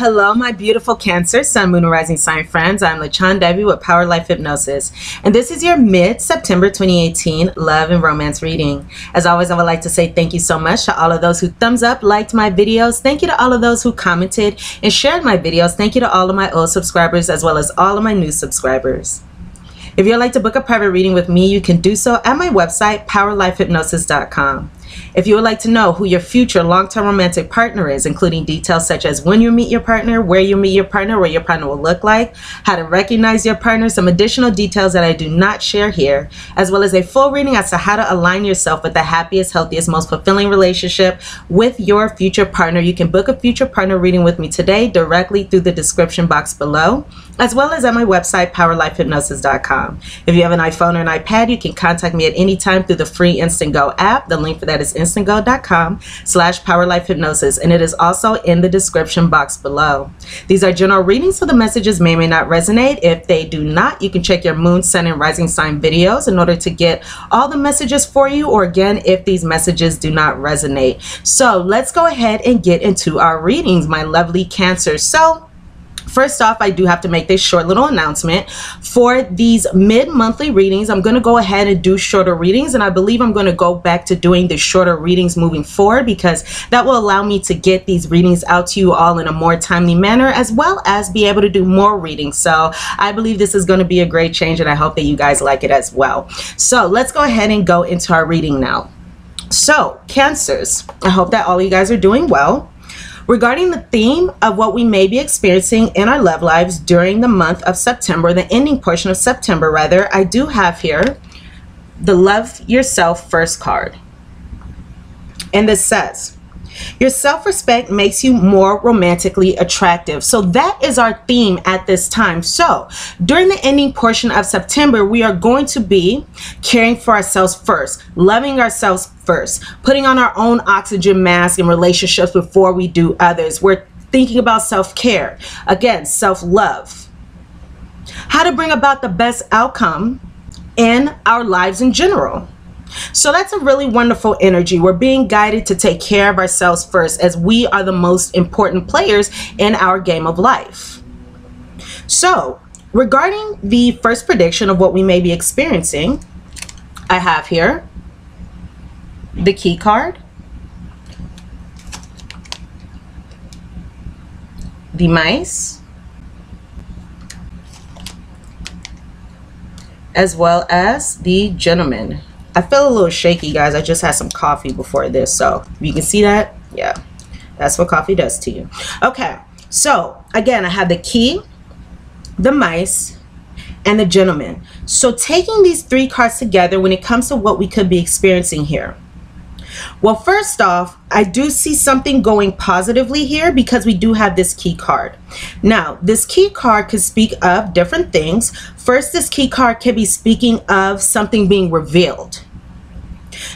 Hello, my beautiful Cancer, Sun, Moon, and Rising sign friends. I'm LaChondevi with Power Life Hypnosis, and this is your mid-September 2018 love and romance reading. As always, I would like to say thank you so much to all of those who thumbs up, liked my videos. Thank you to all of those who commented and shared my videos. Thank you to all of my old subscribers as well as all of my new subscribers. If you'd like to book a private reading with me, you can do so at my website, POWERLIFEHYPNOSIS.com. If you would like to know who your future long-term romantic partner is, including details such as when you meet your partner, where you meet your partner, what your partner will look like, how to recognize your partner, some additional details that I do not share here, as well as a full reading as to how to align yourself with the happiest, healthiest, most fulfilling relationship with your future partner, you can book a future partner reading with me today directly through the description box below, as well as at my website, POWERLIFEHYPNOSIS.com. If you have an iPhone or an iPad, you can contact me at any time through the free Instant Go app. The link for that is instantgo.com/PowerLifeHypnosis, and it is also in the description box below. These are general readings, so the messages may or may not resonate. If they do not, you can check your moon, sun, and rising sign videos in order to get all the messages for you, or again, if these messages do not resonate. So let's go ahead and get into our readings, my lovely Cancer. So first off, I do have to make this short little announcement. For these mid-monthly readings, I'm going to go ahead and do shorter readings, and I believe I'm going to go back to doing the shorter readings moving forward because that will allow me to get these readings out to you all in a more timely manner, as well as be able to do more readings. So I believe this is going to be a great change, and I hope that you guys like it as well. So let's go ahead and go into our reading now. So Cancers, I hope that all of you guys are doing well. Regarding the theme of what we may be experiencing in our love lives during the month of September, the ending portion of September rather, I do have here the Love Yourself First card. And this says, your self-respect makes you more romantically attractive. So that is our theme at this time. So during the ending portion of September, we are going to be caring for ourselves first, loving ourselves first, putting on our own oxygen mask in relationships before we do others. We're thinking about self-care, again, self-love, how to bring about the best outcome in our lives in general. So that's a really wonderful energy. We're being guided to take care of ourselves first, as we are the most important players in our game of life. So regarding the first prediction of what we may be experiencing, I have here the Key card, the Mice, as well as the Gentleman. I feel a little shaky, guys. I just had some coffee before this, so you can see that. Yeah, that's what coffee does to you. Okay, so again, I have the Key, the Mice, and the Gentleman. So taking these three cards together when it comes to what we could be experiencing here. Well, first off, I do see something going positively here because we do have this Key card. Now, this Key card could speak of different things. First, this Key card could be speaking of something being revealed.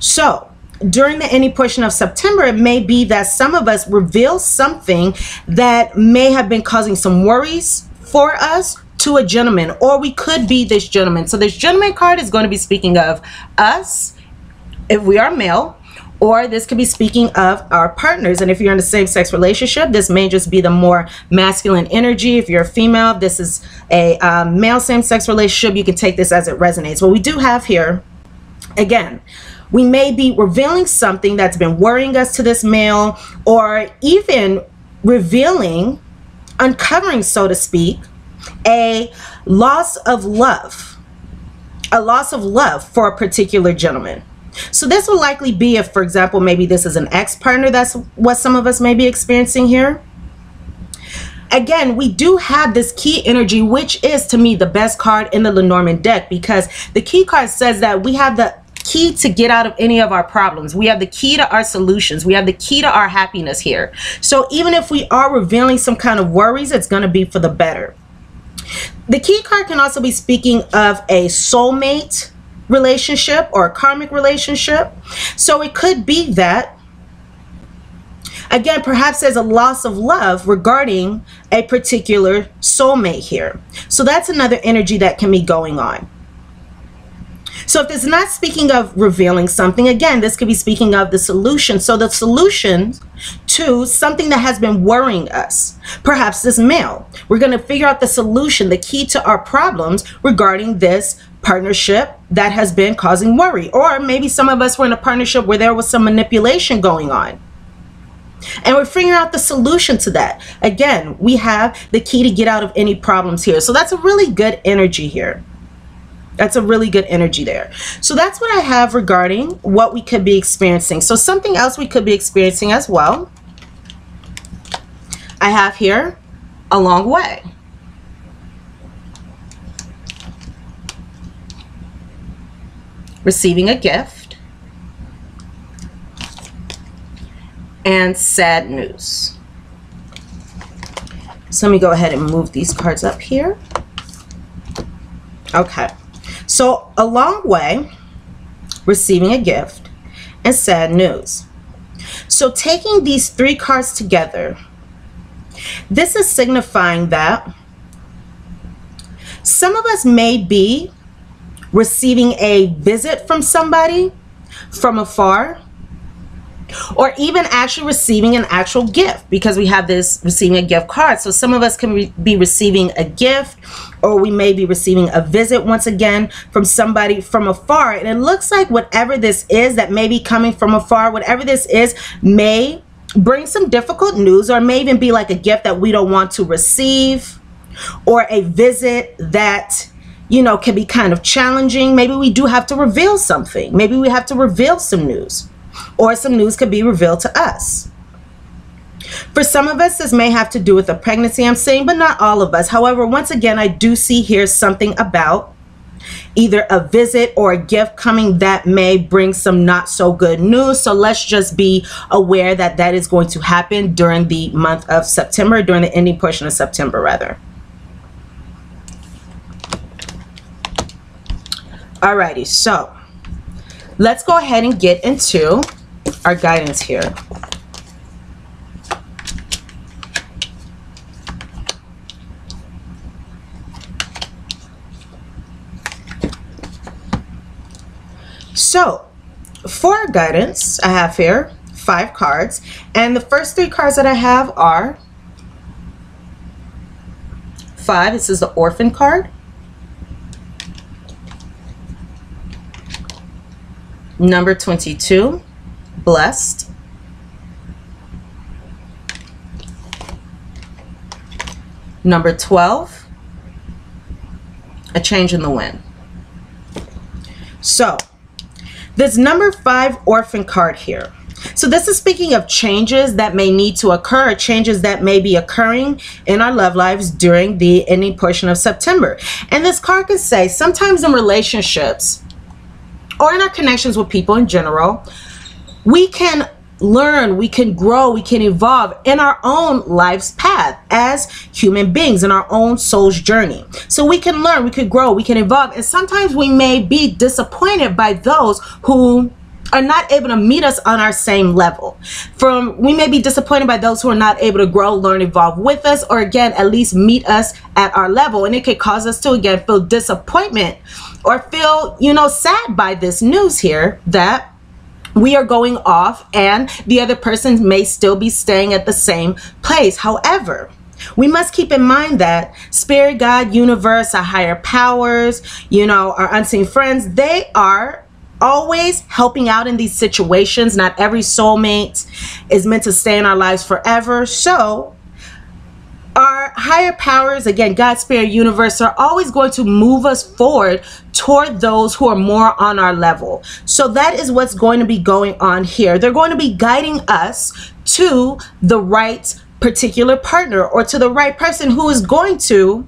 So during the ending portion of September, it may be that some of us reveal something that may have been causing some worries for us to a gentleman, or we could be this gentleman. So this Gentleman card is going to be speaking of us if we are male, or this could be speaking of our partners. And if you're in a same-sex relationship, this may just be the more masculine energy. If you're a female, this is a male same-sex relationship. You can take this as it resonates. What we do have here, again, we may be revealing something that's been worrying us to this male, or even revealing, uncovering, so to speak, a loss of love for a particular gentleman. So this will likely be if, for example, maybe this is an ex-partner. That's what some of us may be experiencing here. Again, we do have this Key energy, which is, to me, the best card in the Lenormand deck, because the Key card says that we have the key to get out of any of our problems. We have the key to our solutions. We have the key to our happiness here. So even if we are revealing some kind of worries, it's going to be for the better. The Key card can also be speaking of a soulmate relationship or a karmic relationship. So it could be that, again, perhaps there's a loss of love regarding a particular soulmate here. So that's another energy that can be going on. So if it's not speaking of revealing something, again, this could be speaking of the solution. So the solution to something that has been worrying us, perhaps this male, we're going to figure out the solution, the key to our problems regarding this partnership that has been causing worry. Or maybe some of us were in a partnership where there was some manipulation going on, and we're figuring out the solution to that. Again, we have the key to get out of any problems here. So that's a really good energy here. That's a really good energy there. So that's what I have regarding what we could be experiencing. So something else we could be experiencing as well, I have here a long way. Receiving a gift. And sad news. So let me go ahead and move these cards up here. Okay. So a long way, receiving a gift, and sad news. So taking these three cards together, this is signifying that some of us may be receiving a visit from somebody from afar, or even actually receiving an actual gift, because we have this receiving a gift card. So some of us can be receiving a gift, or we may be receiving a visit once again from somebody from afar. And it looks like whatever this is that may be coming from afar, whatever this is, may bring some difficult news, or may even be like a gift that we don't want to receive, or a visit that, you know, can be kind of challenging. Maybe we do have to reveal something. Maybe we have to reveal some news, or some news could be revealed to us. For some of us, this may have to do with a pregnancy, I'm saying, but not all of us. However, once again, I do see here something about either a visit or a gift coming that may bring some not so good news. So let's just be aware that that is going to happen during the month of September, during the ending portion of September, rather. Alrighty, so let's go ahead and get into our guidance here. So for our guidance, I have here 5 cards, and the first 3 cards that I have are 5. This is the Orphan card. Number 22, Blessed. Number 12, A Change in the Wind. So this number 5 Orphan card here. So this is speaking of changes that may need to occur, changes that may be occurring in our love lives during the ending portion of September. And this card could say sometimes in relationships, or in our connections with people in general, we can learn, we can grow, we can evolve in our own life's path as human beings, in our own soul's journey. So we can learn, we can grow, we can evolve. And sometimes we may be disappointed by those who are not able to meet us on our same level. We may be disappointed by those who are not able to grow, learn, evolve with us, or again, at least meet us at our level. And it could cause us to again feel disappointment, or feel, you know, sad by this news here that we are going off and the other person may still be staying at the same place. However, we must keep in mind that Spirit, God, universe, our higher powers, you know, our unseen friends, they are always helping out in these situations. Not every soulmate is meant to stay in our lives forever. So our higher powers, again, God, Spirit, universe, are always going to move us forward toward those who are more on our level. So that is what's going to be going on here. They're going to be guiding us to the right particular partner, or to the right person who is going to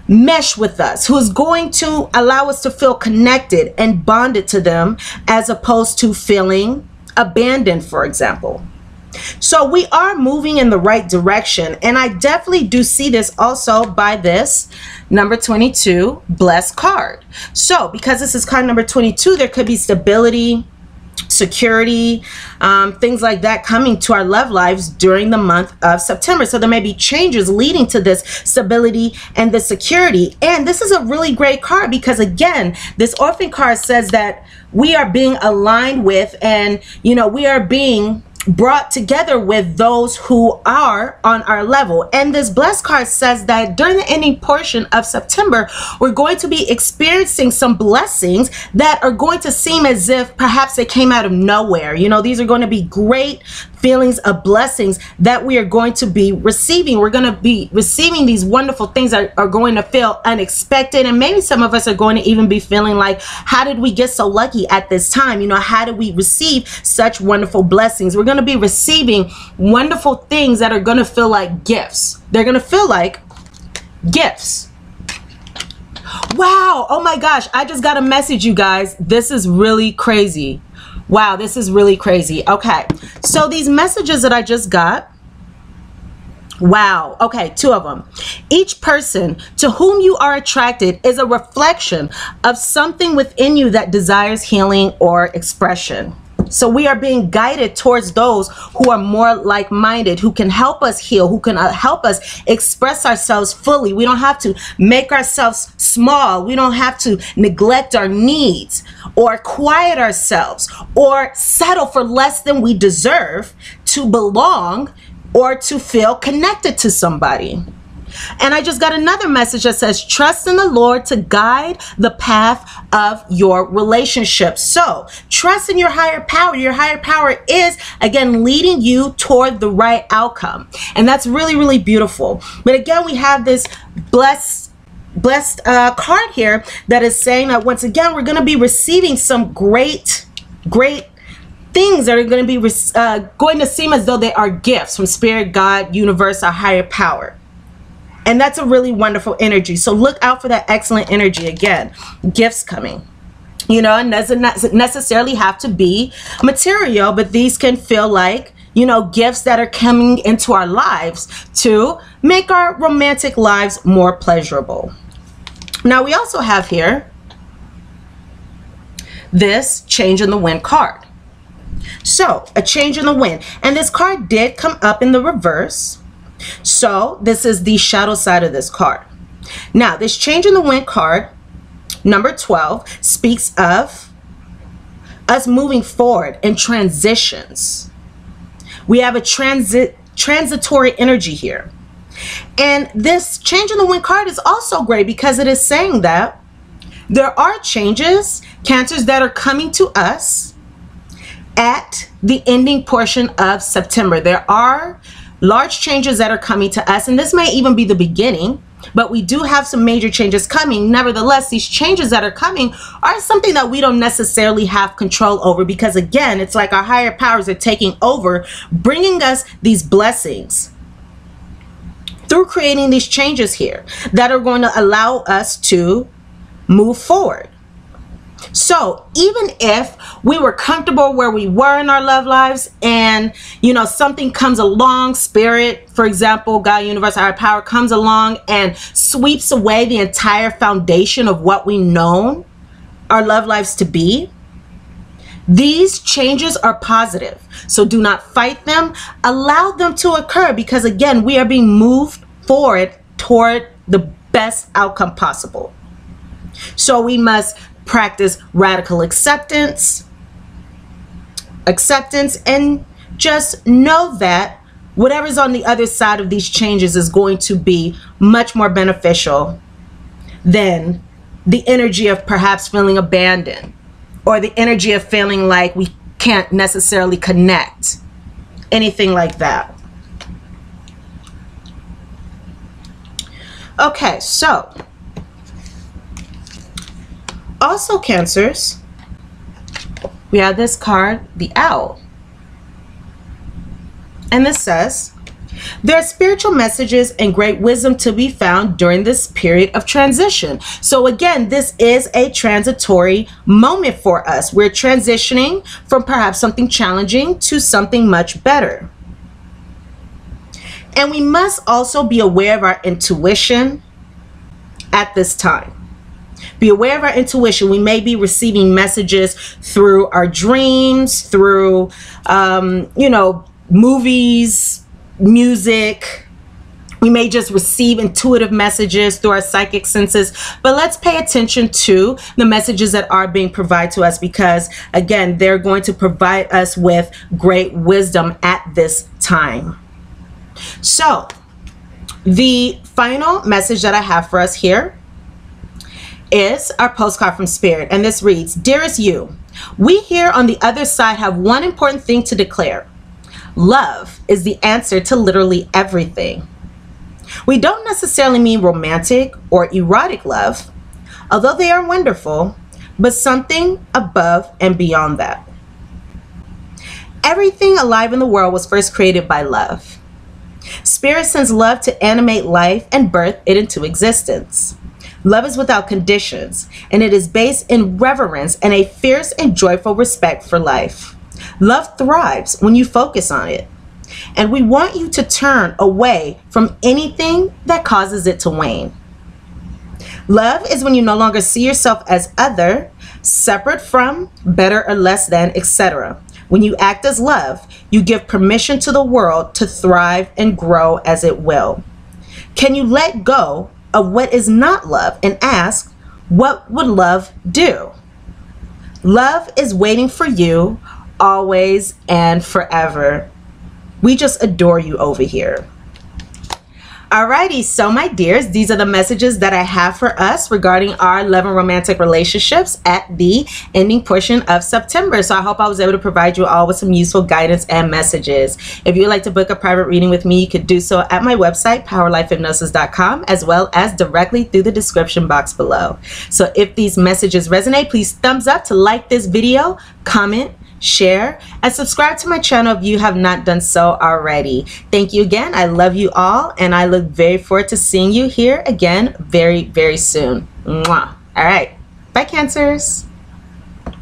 mesh with us, who is going to allow us to feel connected and bonded to them, as opposed to feeling abandoned, for example. So we are moving in the right direction, and I definitely do see this also by this number 22 Blessed card. So because this is card number 22, there could be stability, security, things like that coming to our love lives during the month of September. So there may be changes leading to this stability and the security. And this is a really great card because, again, this Orphan card says that we are being aligned with, and we are being brought together with those who are on our level. And this Blessed card says that during the ending portion of September, we're going to be experiencing some blessings that are going to seem as if perhaps they came out of nowhere. These are going to be great feelings of blessings that we are going to be receiving. We're going to be receiving these wonderful things that are going to feel unexpected, and maybe some of us are going to even be feeling like, how did we get so lucky at this time? How did we receive such wonderful blessings? We're going to be receiving wonderful things that are going to feel like gifts. They're going to feel like gifts. Wow, oh my gosh, I just got a message, you guys. This is really crazy. Wow, this is really crazy. Okay, so these messages that I just got, wow, okay, 2 of them. Each person to whom you are attracted is a reflection of something within you that desires healing or expression. So we are being guided towards those who are more like-minded, who can help us heal, who can help us express ourselves fully. We don't have to make ourselves small. We don't have to neglect our needs or quiet ourselves or settle for less than we deserve to belong or to feel connected to somebody. And I just got another message that says, trust in the Lord to guide the path of your relationship. So trust in your higher power. Your higher power is, again, leading you toward the right outcome. And that's really, really beautiful. But again, we have this blessed card here that is saying that once again, we're going to be receiving some great things that are going to be going to seem as though they are gifts from Spirit, God, universe, our higher power. And that's a really wonderful energy. So look out for that excellent energy. Again, gifts coming. It doesn't necessarily have to be material, but these can feel like, gifts that are coming into our lives to make our romantic lives more pleasurable. Now, we also have here this change in the wind card. So a change in the wind. And this card did come up in the reverse. So this is the shadow side of this card. Now, this change in the wind card, number 12, speaks of us moving forward in transitions. We have a transitory energy here. And this change in the wind card is also great because it is saying that there are changes, Cancers, that are coming to us at the ending portion of September. There are large changes that are coming to us, and this may even be the beginning, but we do have some major changes coming. Nevertheless, these changes that are coming are something that we don't necessarily have control over, because again, it's like our higher powers are taking over, bringing us these blessings through creating these changes here that are going to allow us to move forward. So even if we were comfortable where we were in our love lives and, something comes along, Spirit, for example, God, universe, our power comes along and sweeps away the entire foundation of what we know our love lives to be, these changes are positive. So do not fight them. Allow them to occur, because again, we are being moved forward toward the best outcome possible. So we must practice radical acceptance, and just know that whatever's on the other side of these changes is going to be much more beneficial than the energy of perhaps feeling abandoned, or the energy of feeling like we can't necessarily connect, anything like that. Okay, so also, Cancers, we have this card, the Owl. And this says, there are spiritual messages and great wisdom to be found during this period of transition. So again, this is a transitory moment for us. We're transitioning from perhaps something challenging to something much better. And we must also be aware of our intuition at this time, Be aware of our intuition. We may be receiving messages through our dreams, through, you know, movies, music. We may just receive intuitive messages through our psychic senses, but let's pay attention to the messages that are being provided to us, because again, they're going to provide us with great wisdom at this time. So the final message that I have for us here is our postcard from Spirit, and this reads, "Dearest you, we here on the other side have one important thing to declare. Love is the answer to literally everything. We don't necessarily mean romantic or erotic love, although they are wonderful, but something above and beyond that. Everything alive in the world was first created by love. Spirit sends love to animate life and birth it into existence. Love is without conditions, and it is based in reverence and a fierce and joyful respect for life. Love thrives when you focus on it. And we want you to turn away from anything that causes it to wane. Love is when you no longer see yourself as other, separate from, better or less than, etc. When you act as love, you give permission to the world to thrive and grow as it will. Can you let go of what is not love and ask, what would love do? Love is waiting for you always and forever. We just adore you over here." Alrighty, so my dears, these are the messages that I have for us regarding our love and romantic relationships at the ending portion of September. So I hope I was able to provide you all with some useful guidance and messages. If you would like to book a private reading with me, you could do so at my website, POWERLIFEHYPNOSIS.com, as well as directly through the description box below. So if these messages resonate, please thumbs up to like this video, comment, share, and subscribe to my channel if you have not done so already. Thank you again. I love you all, and I look very forward to seeing you here again very, very soon. Mwah. All right. Bye, Cancers.